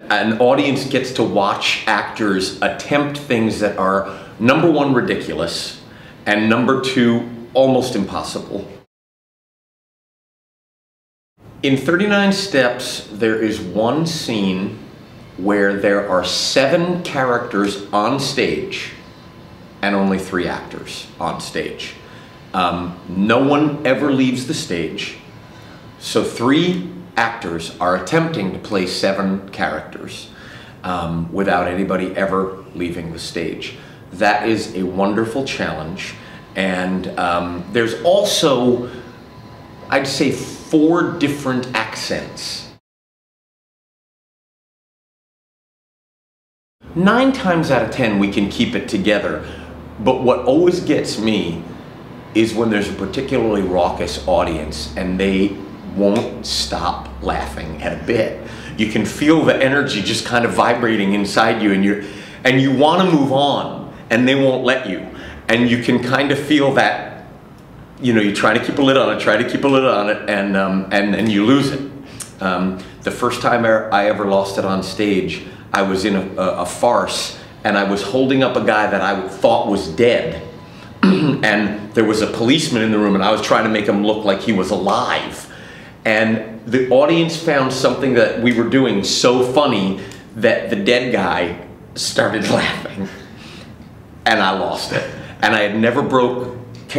An audience gets to watch actors attempt things that are, number one, ridiculous, and number two, almost impossible. In 39 Steps, there is one scene where there are 7 characters on stage and only 3 actors on stage. No one ever leaves the stage, so 3 actors are attempting to play 7 characters without anybody ever leaving the stage. That is a wonderful challenge, and there's also, I'd say, 4 different accents. 9 times out of 10 we can keep it together, but what always gets me is when there's a particularly raucous audience and they won't stop laughing at a bit. You can feel the energy just kind of vibrating inside you, and you want to move on and they won't let you, and you can kind of feel that, you know, you try to keep a lid on it, and you lose it. The first time I ever lost it on stage, I was in a farce, and I was holding up a guy that I thought was dead, and there was a policeman in the room, and I was trying to make him look like he was alive. And the audience found something that we were doing so funny that the dead guy started laughing, and I lost it. And I had never broke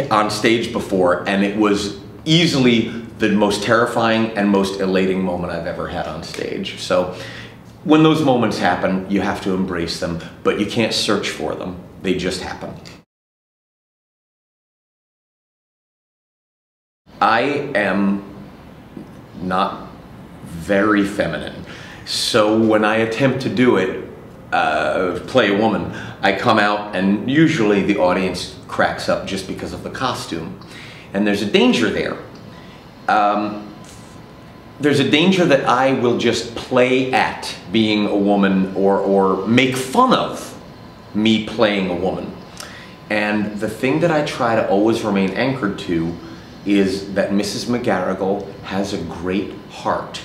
on stage before, and it was easily the most terrifying and most elating moment I've ever had on stage. So when those moments happen, you have to embrace them, but you can't search for them. They just happen. I am not very feminine, so when I attempt to do it, play a woman, I come out and usually the audience cracks up just because of the costume, and there's a danger there. There's a danger that I will just play at being a woman or make fun of me playing a woman. And the thing that I try to always remain anchored to is that Mrs. McGarrigle has a great heart.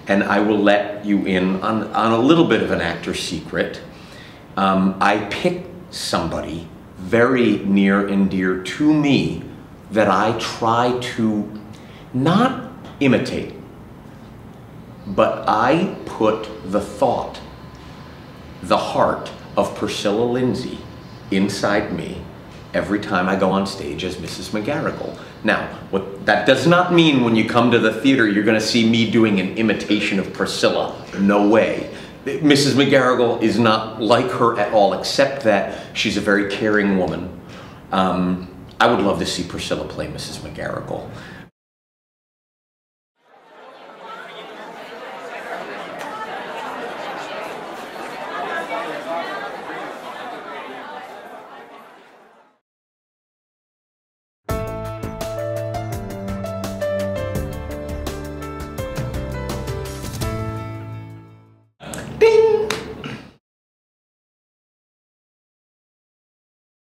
And I will let you in on a little bit of an actor's secret. I pick somebody very near and dear to me that I try to not imitate, but I put the thought, the heart of Priscilla Lindsay inside me every time I go on stage as Mrs. McGarrigle. Now, what that does not mean when you come to the theater you're going to see me doing an imitation of Priscilla. No way. Mrs. McGarrigle is not like her at all, except that she's a very caring woman. I would love to see Priscilla play Mrs. McGarrigle. Ding!